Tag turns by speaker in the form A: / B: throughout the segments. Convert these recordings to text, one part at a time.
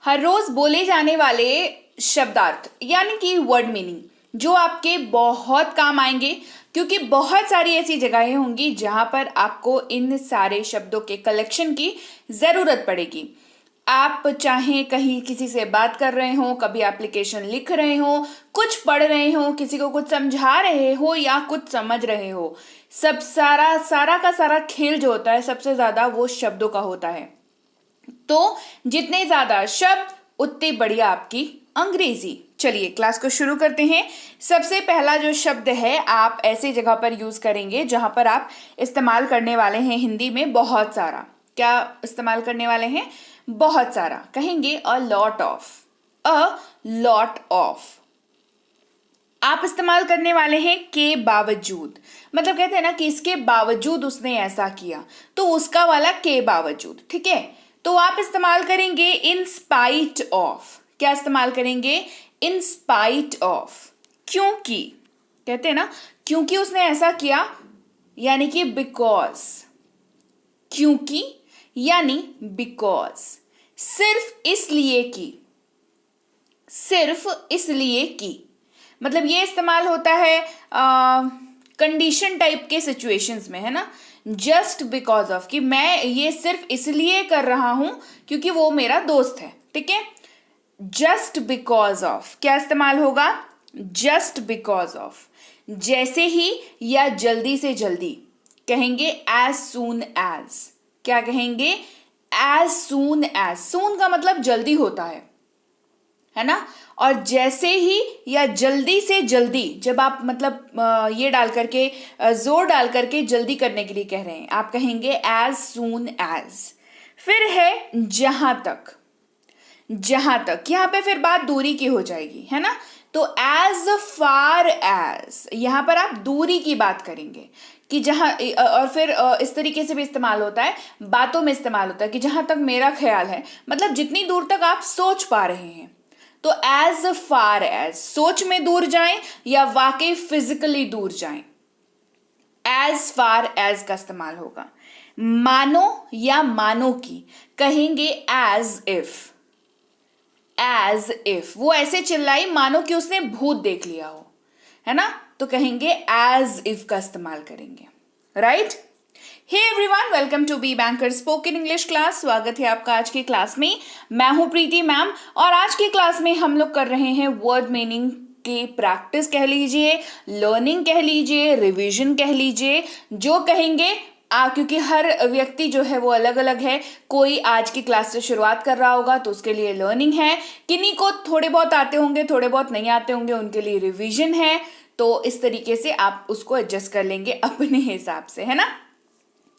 A: हर रोज बोले जाने वाले शब्दार्थ यानी कि वर्ड मीनिंग जो आपके बहुत काम आएंगे, क्योंकि बहुत सारी ऐसी जगहें होंगी जहां पर आपको इन सारे शब्दों के कलेक्शन की जरूरत पड़ेगी। आप चाहे कहीं किसी से बात कर रहे हो, कभी एप्लीकेशन लिख रहे हो, कुछ पढ़ रहे हो, किसी को कुछ समझा रहे हो या कुछ समझ रहे हो, सब सारा सारा का सारा खेल जो होता है सबसे ज्यादा वो शब्दों का होता है। तो जितने ज्यादा शब्द उतनी बढ़िया आपकी अंग्रेजी। चलिए क्लास को शुरू करते हैं। सबसे पहला जो शब्द है आप ऐसे जगह पर यूज करेंगे जहां पर आप इस्तेमाल करने वाले हैं हिंदी में बहुत सारा। क्या इस्तेमाल करने वाले हैं? बहुत सारा। कहेंगे a lot of. A lot of आप इस्तेमाल करने वाले हैं के बावजूद। मतलब कहते हैं ना कि इसके बावजूद उसने ऐसा किया, तो उसका वाला के बावजूद। ठीक है, तो आप इस्तेमाल करेंगे इन स्पाइट ऑफ। क्या इस्तेमाल करेंगे? In spite of. क्योंकि कहते हैं ना, क्योंकि उसने ऐसा किया, यानी कि बिकॉज। क्योंकि यानी बिकॉज। सिर्फ इसलिए कि। सिर्फ इसलिए कि मतलब ये इस्तेमाल होता है कंडीशन टाइप के सिचुएशंस में, है ना। जस्ट बिकॉज ऑफ, कि मैं ये सिर्फ इसलिए कर रहा हूं क्योंकि वो मेरा दोस्त है। ठीक है, जस्ट बिकॉज ऑफ क्या इस्तेमाल होगा? Just because of. जैसे ही या जल्दी से जल्दी कहेंगे एज सून एज। क्या कहेंगे? As soon as. सून का मतलब जल्दी होता है ना। और जैसे ही या जल्दी से जल्दी, जब आप मतलब ये डाल करके जोर डाल करके जल्दी करने के लिए कह रहे हैं, आप कहेंगे एज सून एज। फिर है जहां तक। जहां तक यहां पे फिर बात दूरी की हो जाएगी, है ना। तो एज फार एज, यहां पर आप दूरी की बात करेंगे कि जहां, और फिर इस तरीके से भी इस्तेमाल होता है, बातों में इस्तेमाल होता है कि जहां तक मेरा ख्याल है, मतलब जितनी दूर तक आप सोच पा रहे हैं। तो एज फार एज, सोच में दूर जाएं या वाकई फिजिकली दूर जाएं, एज फार एज का इस्तेमाल होगा। मानो या मानो की कहेंगे एज इफ। एज इफ वो ऐसे चिल्लाई मानो कि उसने भूत देख लिया हो, है ना, तो कहेंगे एज इफ का इस्तेमाल करेंगे। Right. Hey everyone, welcome to be banker spoken English class. स्वागत है आपका आज की क्लास में। मैं हूं प्रीति मैम, और आज की क्लास में हम लोग कर रहे हैं वर्ड मीनिंग की प्रैक्टिस कह लीजिए, लर्निंग कह लीजिए, रिवीजन कह लीजिए, जो कहेंगे। क्योंकि हर व्यक्ति जो है वो अलग अलग है। कोई आज की क्लास से शुरुआत कर रहा होगा तो उसके लिए लर्निंग है, किन्हीं को थोड़े बहुत आते होंगे, थोड़े बहुत नहीं आते होंगे, उनके लिए रिवीजन है। तो इस तरीके से आप उसको एडजस्ट कर लेंगे अपने हिसाब से, है ना।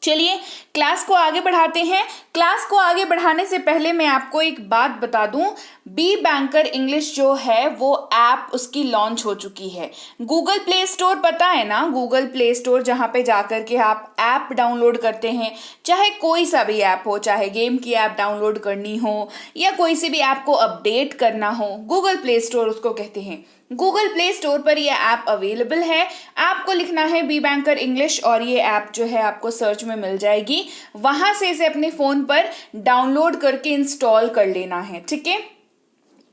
A: चलिए क्लास को आगे बढ़ाते हैं। क्लास को आगे बढ़ाने से पहले मैं आपको एक बात बता दूं, बी बैंकर इंग्लिश जो है वो ऐप उसकी लॉन्च हो चुकी है। गूगल प्ले स्टोर, पता है ना, गूगल प्ले स्टोर जहां पे जाकर के आप ऐप डाउनलोड करते हैं, चाहे कोई सा भी ऐप हो, चाहे गेम की ऐप डाउनलोड करनी हो या कोई सी भी ऐप को अपडेट करना हो, गूगल प्ले स्टोर उसको कहते हैं। गूगल प्ले स्टोर पर ये ऐप अवेलेबल है। ऐप को लिखना है बी बैंकर इंग्लिश, और ये ऐप जो है आपको सर्च में मिल जाएगी। वहां से इसे अपने फोन पर डाउनलोड करके इंस्टॉल कर लेना है। ठीक है,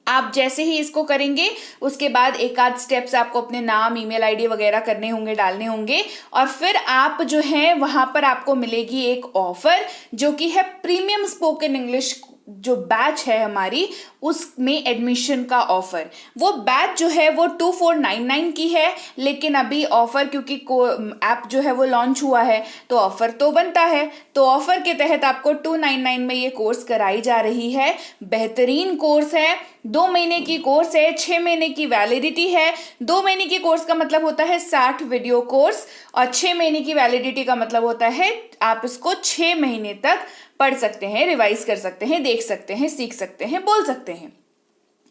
A: आप जैसे ही इसको करेंगे उसके बाद एक आध स्टेप्स आपको अपने नाम, ईमेल आईडी वगैरह करने होंगे, डालने होंगे, और फिर आप जो है वहां पर आपको मिलेगी एक ऑफर जो कि है प्रीमियम स्पोकन इंग्लिश जो बैच है हमारी, उसमें एडमिशन का ऑफर। वो बैच जो है वो 2499 की है, लेकिन अभी ऑफर, क्योंकि ऐप जो है वो लॉन्च हुआ है तो ऑफर तो बनता है, तो ऑफर के तहत आपको 299 में ये कोर्स कराई जा रही है। बेहतरीन कोर्स है, 2 महीने की कोर्स है, 6 महीने की वैलिडिटी है। 2 महीने की कोर्स का मतलब होता है 60 वीडियो कोर्स, और 6 महीने की वैलिडिटी का मतलब होता है आप इसको 6 महीने तक पढ़ सकते हैं, रिवाइज कर सकते हैं, देख सकते हैं, सीख सकते हैं, बोल सकते हैं।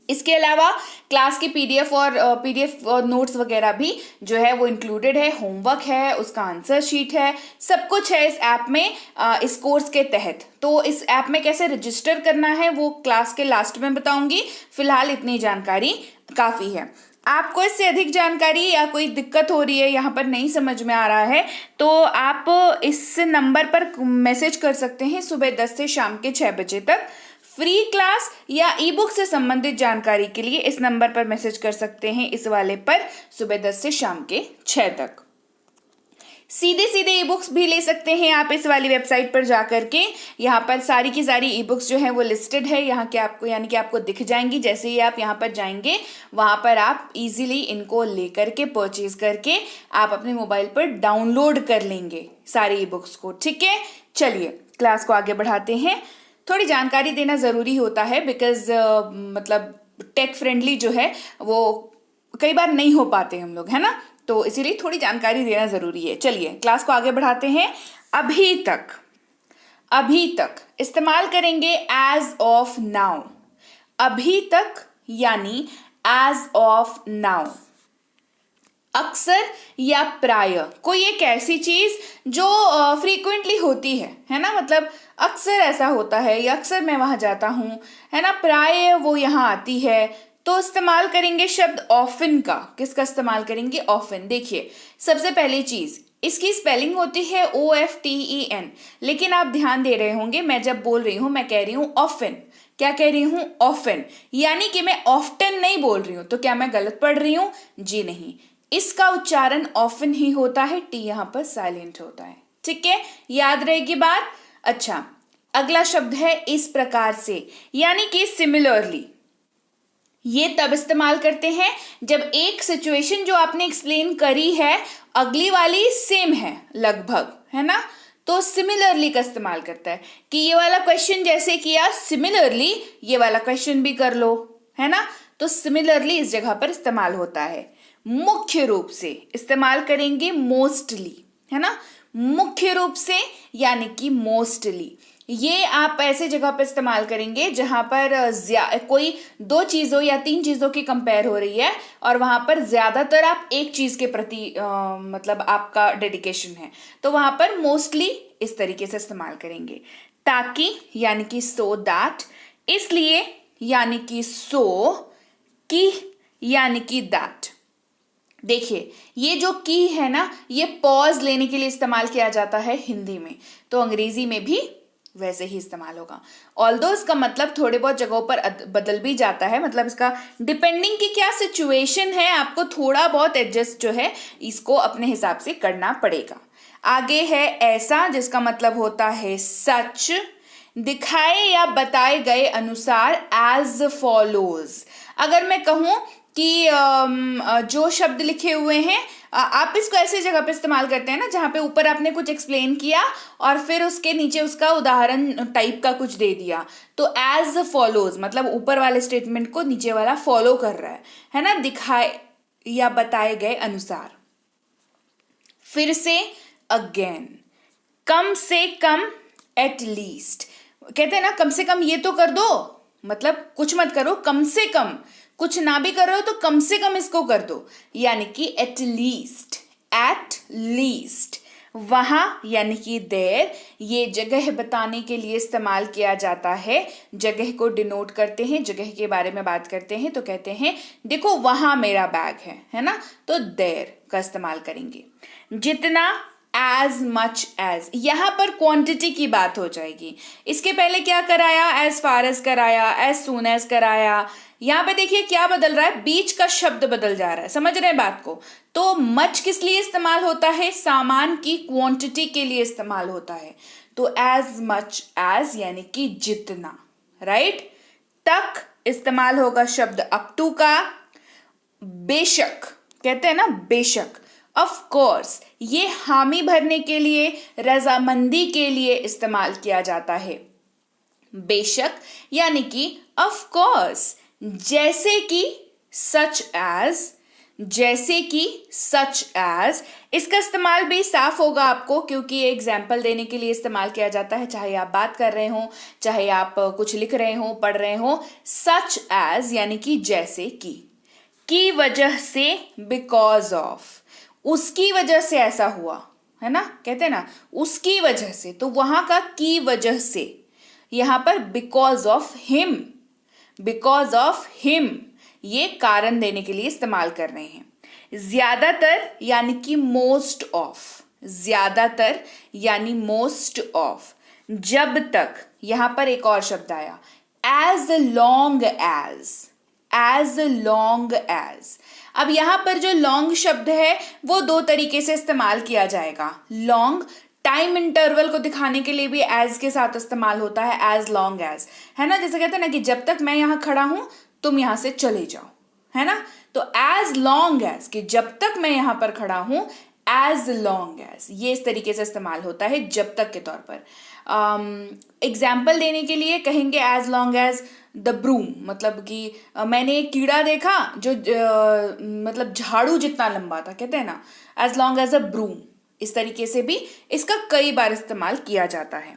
A: इसके अलावा क्लास की पीडीएफ और नोट्स वगैरह भी जो है वो इंक्लूडेड है, होमवर्क है, उसका आंसर शीट है, सब कुछ है इस ऐप में, इस कोर्स के तहत। तो इस ऐप में कैसे रजिस्टर करना है वो क्लास के लास्ट में बताऊंगी। फिलहाल इतनी जानकारी काफी है। आपको इससे अधिक जानकारी या कोई दिक्कत हो रही है, यहाँ पर नहीं समझ में आ रहा है, तो आप इस नंबर पर मैसेज कर सकते हैं सुबह 10 से शाम के 6 बजे तक। फ्री क्लास या ई बुक से संबंधित जानकारी के लिए इस नंबर पर मैसेज कर सकते हैं, इस वाले पर, सुबह 10 से शाम के 6 तक। सीधे सीधे ई बुक्स भी ले सकते हैं आप इस वाली वेबसाइट पर जाकर के। यहाँ पर सारी की सारी ई बुक्स जो है वो लिस्टेड है यहाँ के, आपको यानी कि आपको दिख जाएंगी। जैसे ही आप यहाँ पर जाएंगे वहाँ पर आप इजीली इनको लेकर के परचेज करके आप अपने मोबाइल पर डाउनलोड कर लेंगे सारी ई बुक्स को। ठीक है, चलिए क्लास को आगे बढ़ाते हैं। थोड़ी जानकारी देना ज़रूरी होता है बिकॉज मतलब टेक फ्रेंडली जो है वो कई बार नहीं हो पाते हम लोग, है ना, तो इसीलिए थोड़ी जानकारी देना जरूरी है। चलिए क्लास को आगे बढ़ाते हैं। अभी तक इस्तेमाल करेंगे एज ऑफ नाउ। अभी तक यानी एज ऑफ नाउ। अक्सर या प्राय, कोई एक ऐसी चीज जो फ्रीक्वेंटली होती है ना, मतलब अक्सर ऐसा होता है या अक्सर मैं वहां जाता हूं, है ना, प्राय वो यहाँ आती है, तो इस्तेमाल करेंगे शब्द ऑफन का। किसका इस्तेमाल करेंगे? ऑफन। देखिए सबसे पहली चीज, इसकी स्पेलिंग होती है OFTEN, लेकिन आप ध्यान दे रहे होंगे मैं जब बोल रही हूं मैं कह रही हूं ऑफन। क्या कह रही हूं? ऑफन, यानी कि मैं ऑफ्टन नहीं बोल रही हूं। तो क्या मैं गलत पढ़ रही हूं? जी नहीं, इसका उच्चारण ऑफन ही होता है, टी यहां पर साइलेंट होता है। ठीक है, याद रहेगी बात। अच्छा, अगला शब्द है इस प्रकार से, यानी कि सिमिलरली। ये तब इस्तेमाल करते हैं जब एक सिचुएशन जो आपने एक्सप्लेन करी है अगली वाली सेम है लगभग, है ना, तो सिमिलरली का इस्तेमाल करता है कि ये वाला क्वेश्चन जैसे किया सिमिलरली ये वाला क्वेश्चन भी कर लो, है ना, तो सिमिलरली इस जगह पर इस्तेमाल होता है। मुख्य रूप से इस्तेमाल करेंगे मोस्टली, है ना, मुख्य रूप से यानी कि मोस्टली। ये आप ऐसे जगह पर इस्तेमाल करेंगे जहां पर कोई दो चीजों या तीन चीजों की कंपेयर हो रही है और वहां पर ज्यादातर आप एक चीज के प्रति मतलब आपका डेडिकेशन है, तो वहां पर मोस्टली इस तरीके से इस्तेमाल करेंगे। ताकि यानी कि सो दैट, इसलिए यानी कि सो, की यानी कि दैट। देखिए ये जो की है ना, ये पॉज लेने के लिए इस्तेमाल किया जाता है हिंदी में, तो अंग्रेजी में भी वैसे ही इस्तेमाल होगा। ऑल्दो इसका मतलब थोड़े बहुत जगहों पर बदल भी जाता है, मतलब इसका डिपेंडिंग की क्या सिचुएशन है आपको थोड़ा बहुत एडजस्ट जो है इसको अपने हिसाब से करना पड़ेगा। आगे है ऐसा, जिसका मतलब होता है सच, दिखाए या बताए गए अनुसार एज फॉलोज। अगर मैं कहूं कि जो शब्द लिखे हुए हैं आप इसको ऐसे जगह पे इस्तेमाल करते हैं ना जहाँ पे ऊपर आपने कुछ एक्सप्लेन किया और फिर उसके नीचे उसका उदाहरण टाइप का कुछ दे दिया, तो एज फॉलोज मतलब ऊपर वाले स्टेटमेंट को नीचे वाला फॉलो कर रहा है ना, दिखाए या बताए गए अनुसार। फिर से अगेन, कम से कम, एट लीस्ट। कहते हैं ना कम से कम ये तो कर दो, मतलब कुछ मत करो, कम से कम, कुछ ना भी कर रहे हो तो कम से कम इसको कर दो, यानी कि एट लीस्ट, एट लीस्ट। वहां यानी कि देयर, ये जगह बताने के लिए इस्तेमाल किया जाता है, जगह को डिनोट करते हैं, जगह के बारे में बात करते हैं तो कहते हैं देखो वहां मेरा बैग है ना, तो देयर का इस्तेमाल करेंगे। जितना, एज मच एज, यहां पर क्वांटिटी की बात हो जाएगी। इसके पहले क्या कराया? एज फार एज कराया, एज सून एज कराया। यहां पे देखिए क्या बदल रहा है, बीच का शब्द बदल जा रहा है, समझ रहे हैं बात को। तो मच किस लिए इस्तेमाल होता है? सामान की क्वांटिटी के लिए इस्तेमाल होता है, तो एज मच एज यानी कि जितना, राइट। तक इस्तेमाल होगा शब्द अप टू का। बेशक, कहते हैं ना बेशक, ऑफ कोर्स, ये हामी भरने के लिए, रजामंदी के लिए इस्तेमाल किया जाता है। बेशक यानी कि ऑफ कोर्स। जैसे कि, सच एज, जैसे कि सच एज, इसका इस्तेमाल भी साफ होगा आपको क्योंकि ये एग्जाम्पल देने के लिए इस्तेमाल किया जाता है, चाहे आप बात कर रहे हो, चाहे आप कुछ लिख रहे हो, पढ़ रहे हो। सच एज यानी कि जैसे की वजह से, बिकॉज ऑफ, उसकी वजह से ऐसा हुआ, है ना, कहते हैं ना उसकी वजह से, तो वहां का की वजह से, यहां पर because of him, because of him, ये कारण देने के लिए इस्तेमाल कर रहे हैं। ज्यादातर यानी कि मोस्ट ऑफ, ज्यादातर यानी मोस्ट ऑफ। जब तक, यहां पर एक और शब्द आया, as long as। अब यहां पर जो लॉन्ग शब्द है वो दो तरीके से इस्तेमाल किया जाएगा। लॉन्ग टाइम इंटरवल को दिखाने के लिए भी एज के साथ इस्तेमाल होता है, एज लॉन्ग एज, है ना। जैसे कहते हैं ना कि जब तक मैं यहां खड़ा हूं तुम यहां से चले जाओ, है ना। तो एज लॉन्ग एज, कि जब तक मैं यहां पर खड़ा हूं, एज लॉन्ग एज, ये इस तरीके से इस्तेमाल होता है जब तक के तौर पर। एग्जाम्पल देने के लिए कहेंगे as long as the broom, मतलब कि मैंने एक कीड़ा देखा जो मतलब झाड़ू जितना लंबा था, कहते हैं ना as long as a broom. इस तरीके से भी इसका कई बार इस्तेमाल किया जाता है।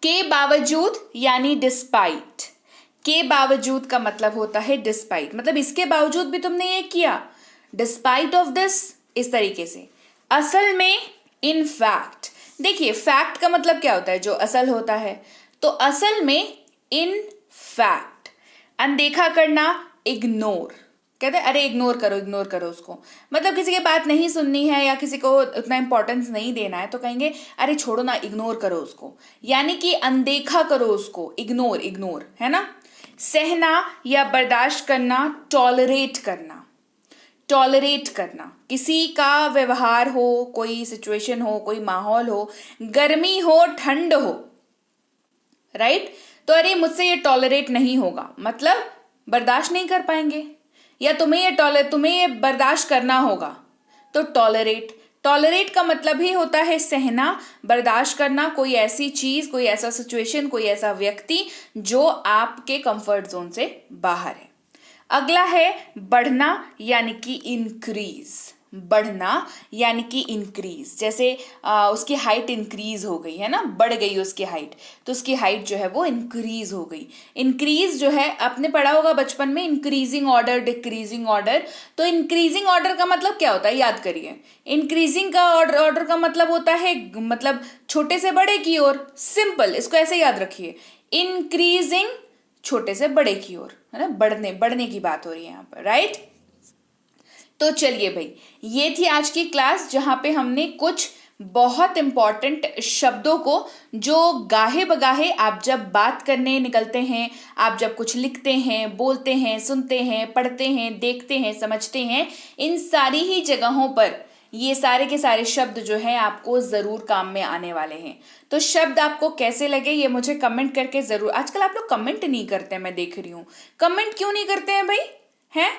A: के बावजूद यानी डिस्पाइट। के बावजूद का मतलब होता है डिस्पाइट, मतलब इसके बावजूद भी तुमने ये किया, डिस्पाइट ऑफ दिस, इस तरीके से। असल में, इन फैक्ट। देखिए फैक्ट का मतलब क्या होता है, जो असल होता है, तो असल में, इन फैक्ट। अनदेखा करना, इग्नोर, कहते हैं अरे इग्नोर करो उसको, मतलब किसी की बात नहीं सुननी है या किसी को उतना इंपॉर्टेंस नहीं देना है तो कहेंगे अरे छोड़ो ना, इग्नोर करो उसको, यानी कि अनदेखा करो उसको, इग्नोर, है ना। सहना या बर्दाश्त करना, टॉलरेट करना, किसी का व्यवहार हो, कोई सिचुएशन हो, कोई माहौल हो, गर्मी हो, ठंड हो, राइट। तो अरे मुझसे ये टॉलरेट नहीं होगा, मतलब बर्दाश्त नहीं कर पाएंगे, या तुम्हें ये बर्दाश्त करना होगा, तो टॉलरेट का मतलब ही होता है सहना, बर्दाश्त करना, कोई ऐसी चीज, कोई ऐसा सिचुएशन, कोई ऐसा व्यक्ति जो आपके कंफर्ट जोन से बाहर है। अगला है बढ़ना यानी कि इंक्रीज, जैसे उसकी हाइट इंक्रीज हो गई है ना, बढ़ गई उसकी हाइट, तो उसकी हाइट जो है वो इंक्रीज हो गई। इंक्रीज जो है आपने पढ़ा होगा बचपन में, इंक्रीजिंग ऑर्डर, डिक्रीजिंग ऑर्डर। तो इंक्रीजिंग ऑर्डर का मतलब क्या होता है, याद करिए। इंक्रीजिंग का ऑर्डर का मतलब होता है मतलब छोटे से बड़े की ओर, सिंपल, इसको ऐसे याद रखिए। इंक्रीजिंग छोटे से बड़े की ओर, है ना, बढ़ने की बात हो रही है यहाँ पर, राइट। तो चलिए भाई, ये थी आज की क्लास जहां पे हमने कुछ बहुत इंपॉर्टेंट शब्दों को, जो गाहे बगाहे आप जब बात करने निकलते हैं, आप जब कुछ लिखते हैं, बोलते हैं, सुनते हैं, पढ़ते हैं, देखते हैं, समझते हैं, इन सारी ही जगहों पर ये सारे के सारे शब्द जो है आपको जरूर काम में आने वाले हैं। तो शब्द आपको कैसे लगे ये मुझे कमेंट करके जरूर। आजकल आप लोग कमेंट नहीं करते हैं, मैं देख रही हूँ। कमेंट क्यों नहीं करते हैं भाई, हैं?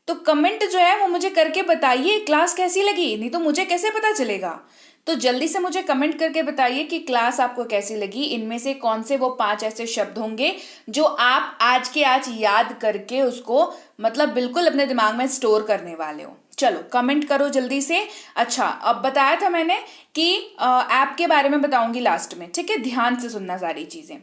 A: तो कमेंट जो है वो मुझे करके बताइए क्लास कैसी लगी, नहीं तो मुझे कैसे पता चलेगा। तो जल्दी से मुझे कमेंट करके बताइए कि क्लास आपको कैसी लगी। इनमें से कौन से वो 5 ऐसे शब्द होंगे जो आप आज के आज याद करके उसको मतलब बिल्कुल अपने दिमाग में स्टोर करने वाले हो। चलो कमेंट करो जल्दी से। अच्छा, अब बताया था मैंने कि ऐप के बारे में बताऊंगी लास्ट में, ठीक है। ध्यान से सुनना सारी चीजें।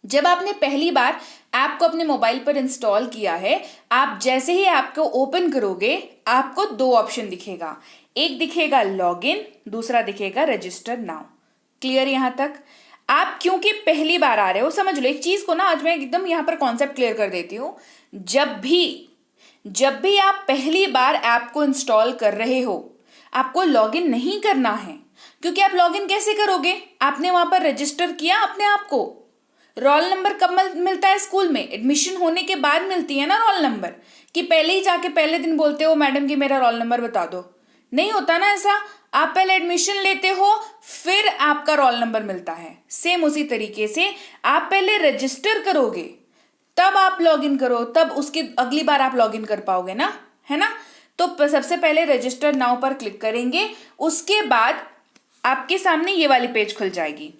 A: जब आपने पहली बार ऐप को अपने मोबाइल पर इंस्टॉल किया है, आप जैसे ही ऐप को ओपन करोगे आपको 2 ऑप्शन दिखेगा। एक दिखेगा लॉगिन, दूसरा दिखेगा रजिस्टर नाउ। क्लियर यहां तक? आप क्योंकि पहली बार आ रहे हो, समझ लो एक चीज को ना, आज मैं एकदम यहां पर कॉन्सेप्ट क्लियर कर देती हूं। जब भी आप पहली बार ऐप को इंस्टॉल कर रहे हो, आपको लॉगिन नहीं करना है, क्योंकि आप लॉगिन कैसे करोगे? आपने वहां पर रजिस्टर किया अपने आप को। रोल नंबर कब मिलता है स्कूल में? एडमिशन होने के बाद मिलती है ना रोल नंबर, कि पहले ही जाके पहले दिन बोलते हो मैडम कि मेरा रोल नंबर बता दो। नहीं होता ना ऐसा। आप पहले एडमिशन लेते हो फिर आपका रोल नंबर मिलता है। सेम उसी तरीके से आप पहले रजिस्टर करोगे तब आप लॉगिन करो, तब उसकी अगली बार आप लॉगिन कर पाओगे ना, है ना। तो सबसे पहले रजिस्टर नाउ पर क्लिक करेंगे, उसके बाद आपके सामने ये वाली पेज खुल जाएगी।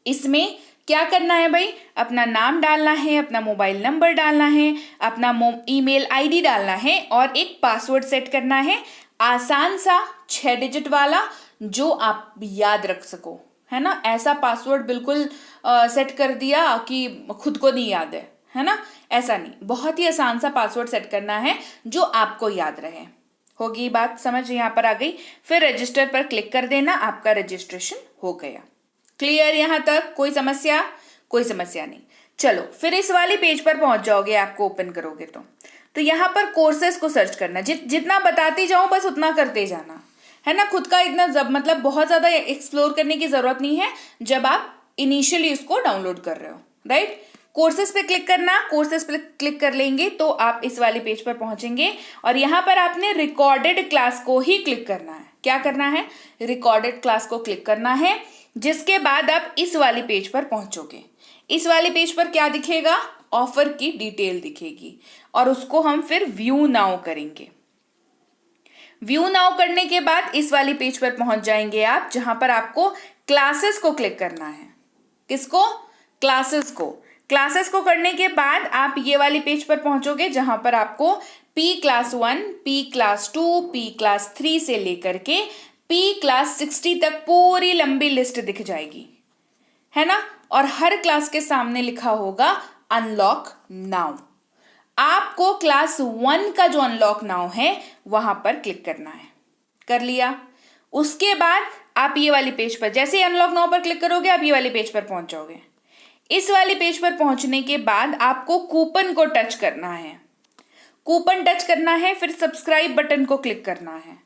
A: इसमें क्या करना है भाई? अपना नाम डालना है, अपना मोबाइल नंबर डालना है, अपना ईमेल आईडी डालना है और एक पासवर्ड सेट करना है, आसान सा 6 डिजिट वाला जो आप याद रख सको, है ना। ऐसा पासवर्ड बिल्कुल सेट कर दिया कि खुद को नहीं याद है ना, ऐसा नहीं। बहुत ही आसान सा पासवर्ड सेट करना है जो आपको याद रहे। होगी बात समझ यहाँ पर आ गई। फिर रजिस्टर पर क्लिक कर देना, आपका रजिस्ट्रेशन हो गया। क्लियर यहाँ तक? कोई समस्या? कोई समस्या नहीं। चलो फिर इस वाली पेज पर पहुंच जाओगे, आपको ओपन करोगे तो यहाँ पर कोर्सेज को सर्च करना। जितना बताती जाऊं बस उतना करते जाना, है ना। खुद का इतना मतलब बहुत ज्यादा एक्सप्लोर करने की जरूरत नहीं है जब आप इनिशियली उसको डाउनलोड कर रहे हो, राइट। कोर्सेज पे क्लिक करना, कोर्सेज पे क्लिक कर लेंगे तो आप इस वाले पेज पर पहुंचेंगे और यहां पर आपने रिकॉर्डेड क्लास को ही क्लिक करना है। क्या करना है? रिकॉर्डेड क्लास को क्लिक करना है, जिसके बाद आप इस वाले पेज पर पहुंचोगे। इस वाले पेज पर क्या दिखेगा? ऑफर की डिटेल दिखेगी और उसको हम फिर व्यू नाउ करेंगे। व्यू नाउ करने के बाद इस वाली पेज पर पहुंच जाएंगे आप, जहां पर आपको क्लासेस को क्लिक करना है। किसको? क्लासेस को। क्लासेस को करने के बाद आप ये वाली पेज पर पहुंचोगे, जहां पर आपको P class 1, P class 2, P class 3 से लेकर के पी क्लास 60 तक पूरी लंबी लिस्ट दिख जाएगी, है ना। और हर क्लास के सामने लिखा होगा अनलॉक नाउ। आपको क्लास 1 का जो अनलॉक नाउ है वहां पर क्लिक करना है। कर लिया। उसके बाद आप ये वाली पेज पर, जैसे ही अनलॉक नाउ पर क्लिक करोगे आप ये वाली पेज पर पहुंच जाओगे। इस वाली पेज पर पहुंचने के बाद आपको कूपन को टच करना है। कूपन टच करना है, फिर सब्सक्राइब बटन को क्लिक करना है।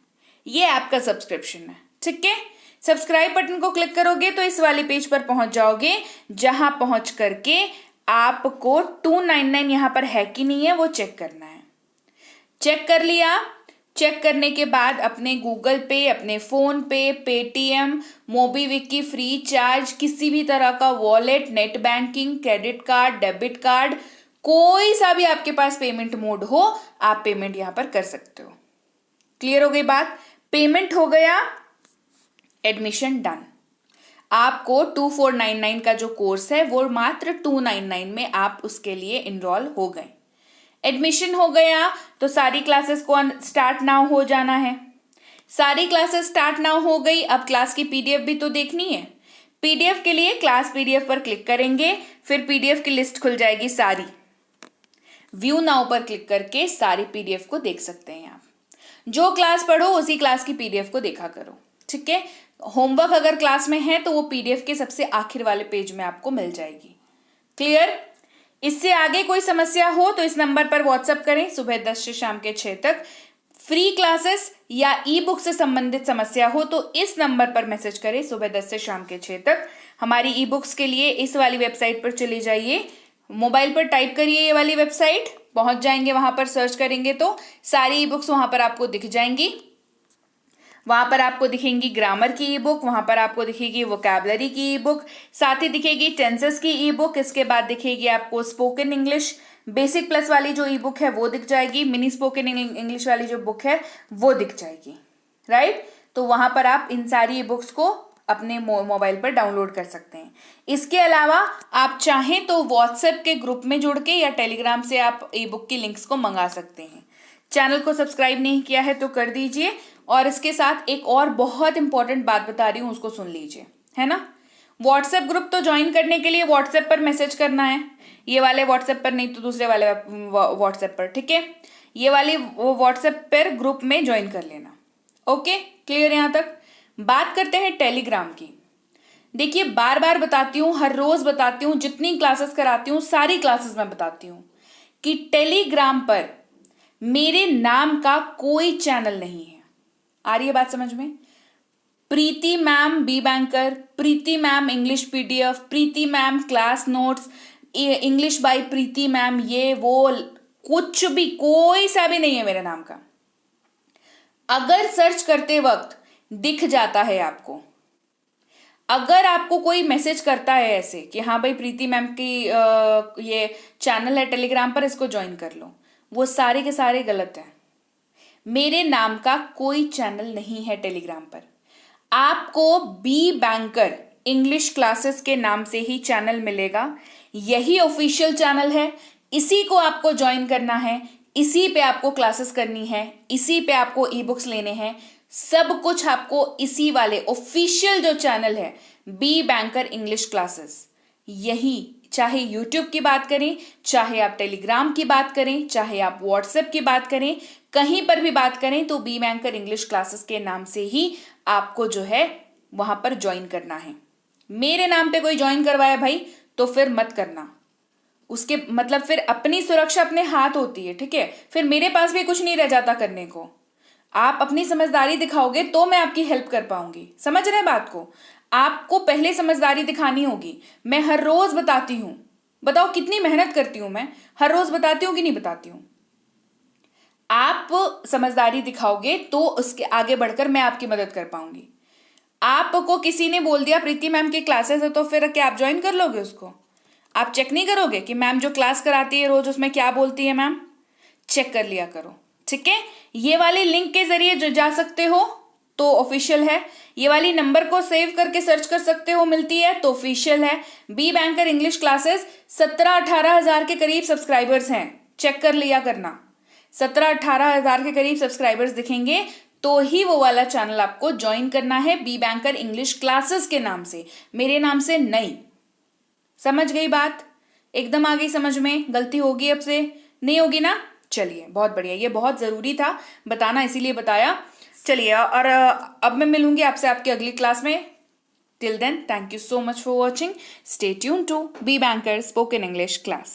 A: ये आपका सब्सक्रिप्शन है, ठीक है। सब्सक्राइब बटन को क्लिक करोगे तो इस वाली पेज पर पहुंच जाओगे, जहां पहुंच करके आपको 299 यहां पर है कि नहीं है वो चेक करना है। चेक कर लिया। चेक करने के बाद अपने गूगल पे, अपने फोन पे, पेटीएम, मोबीविक, फ्री चार्ज, किसी भी तरह का wallet, net banking, credit card, debit card, कोई सा भी आपके पास पेमेंट मोड हो, आप पेमेंट यहां पर कर सकते हो। क्लियर हो गई बात? पेमेंट हो गया, एडमिशन डन। आपको 2499 का जो कोर्स है वो मात्र 299 में आप उसके लिए इनरोल हो गए। एडमिशन हो गया तो सारी क्लासेस को स्टार्ट नाउ हो जाना है। सारी क्लासेस स्टार्ट नाउ हो गई। अब क्लास की पीडीएफ भी तो देखनी है। पीडीएफ के लिए क्लास पीडीएफ पर क्लिक करेंगे, फिर पीडीएफ की लिस्ट खुल जाएगी सारी। व्यू नाउ पर क्लिक करके सारी पीडीएफ को देख सकते हैं आप। जो क्लास पढ़ो उसी क्लास की पीडीएफ को देखा करो, ठीक है। होमवर्क अगर क्लास में है तो वो पीडीएफ के सबसे आखिर वाले पेज में आपको मिल जाएगी। क्लियर? इससे आगे कोई समस्या हो तो इस नंबर पर व्हाट्सएप करें सुबह 10 से शाम के 6 तक। फ्री क्लासेस या ई बुक से संबंधित समस्या हो तो इस नंबर पर मैसेज करें सुबह 10 से शाम के 6 तक। हमारी ई बुक्स के लिए इस वाली वेबसाइट पर चले जाइए, मोबाइल पर टाइप करिए ये वाली वेबसाइट, पहुंच जाएंगे। वहां पर सर्च करेंगे तो सारी ई बुक्स वहां पर आपको दिख जाएंगी। वहां पर आपको दिखेंगी ग्रामर की ई बुक, वहां पर आपको दिखेगी वोकैबुलरी की ई बुक, साथ ही दिखेगी टेंसेस की ई बुक। इसके बाद दिखेगी आपको स्पोकन इंग्लिश बेसिक प्लस वाली जो ई बुक है वो दिख जाएगी। मिनी स्पोकन इंग्लिश वाली जो बुक है वो दिख जाएगी, राइट। तो वहां पर आप इन सारी ई बुक्स को अपने मोबाइल पर डाउनलोड कर सकते हैं। इसके अलावा आप चाहें तो व्हाट्सएप के ग्रुप में जुड़ के या टेलीग्राम से आप ई बुक की लिंक्स को मंगा सकते हैं। चैनल को सब्सक्राइब नहीं किया है तो कर दीजिए। और इसके साथ एक और बहुत इंपॉर्टेंट बात बता रही हूं, उसको सुन लीजिए, है ना। व्हाट्सएप ग्रुप तो ज्वाइन करने के लिए व्हाट्सएप पर मैसेज करना है, ये वाले व्हाट्सएप पर नहीं तो दूसरे वाले व्हाट्सएप पर, ठीक है। ये वाली व्हाट्सएप पर ग्रुप में ज्वाइन कर लेना। Okay, clear? यहां तक बात करते हैं टेलीग्राम की। देखिए, बार बार बताती हूँ, हर रोज बताती हूँ, जितनी क्लासेस कराती हूँ सारी क्लासेस में बताती हूँ कि टेलीग्राम पर मेरे नाम का कोई चैनल नहीं है। आ रही है बात समझ में? Preeti ma'am B banker, Preeti ma'am English PDF, Preeti ma'am class notes, English by Preeti ma'am, ये वो कुछ भी, कोई सा भी नहीं है मेरे नाम का। अगर सर्च करते वक्त दिख जाता है आपको, अगर आपको कोई मैसेज करता है ऐसे कि हाँ भाई प्रीति मैम की ये चैनल है टेलीग्राम पर, इसको ज्वाइन कर लो, वो सारे के सारे गलत हैं। मेरे नाम का कोई चैनल नहीं है टेलीग्राम पर। आपको बी बैंकर इंग्लिश क्लासेस के नाम से ही चैनल मिलेगा। यही ऑफिशियल चैनल है, इसी को आपको ज्वाइन करना है, इसी पे आपको क्लासेस करनी है, इसी पे आपको ई बुक्स लेने हैं। सब कुछ आपको इसी वाले ऑफिशियल जो चैनल है बी बैंकर इंग्लिश क्लासेस, यही, चाहे यूट्यूब की बात करें, चाहे आप टेलीग्राम की बात करें, चाहे आप व्हाट्सएप की बात करें, कहीं पर भी बात करें तो बी बैंकर इंग्लिश क्लासेस के नाम से ही आपको जो है वहां पर ज्वाइन करना है। मेरे नाम पे कोई ज्वाइन करवाया भाई तो फिर मत करना। उसके मतलब फिर अपनी सुरक्षा अपने हाथ होती है, ठीक है। फिर मेरे पास भी कुछ नहीं रह जाता करने को। आप अपनी समझदारी दिखाओगे तो मैं आपकी हेल्प कर पाऊंगी। समझ रहे बात को? आपको पहले समझदारी दिखानी होगी। मैं हर रोज बताती हूं, बताओ कितनी मेहनत करती हूं मैं, हर रोज बताती हूँ कि नहीं बताती हूँ। आप समझदारी दिखाओगे तो उसके आगे बढ़कर मैं आपकी मदद कर पाऊंगी। आपको किसी ने बोल दिया प्रीति मैम की क्लासेस है, तो फिर क्या आप ज्वाइन कर लोगे उसको? आप चेक नहीं करोगे कि मैम जो क्लास कराती है रोज उसमें क्या बोलती है मैम? चेक कर लिया करो, ठीक है। ये वाली लिंक के जरिए जो जा सकते हो तो ऑफिशियल है, ये वाली नंबर को सेव करके सर्च कर सकते हो, मिलती है तो ऑफिशियल है। बी बैंकर इंग्लिश क्लासेस 17-18 हजार के करीब सब्सक्राइबर्स हैं, चेक कर लिया करना। 17-18 हजार के करीब सब्सक्राइबर्स दिखेंगे तो ही वो वाला चैनल आपको ज्वाइन करना है, बी बैंकर इंग्लिश क्लासेस के नाम से, मेरे नाम से नहीं। समझ गई बात? एकदम आ गई समझ में? गलती होगी अब से? नहीं होगी ना? चलिए बहुत बढ़िया, ये बहुत जरूरी था बताना, इसीलिए बताया। चलिए, और अब मैं मिलूंगी आपसे आपकी अगली क्लास में। Till then, thank you so much for watching. Stay tuned to be banker spoken English class.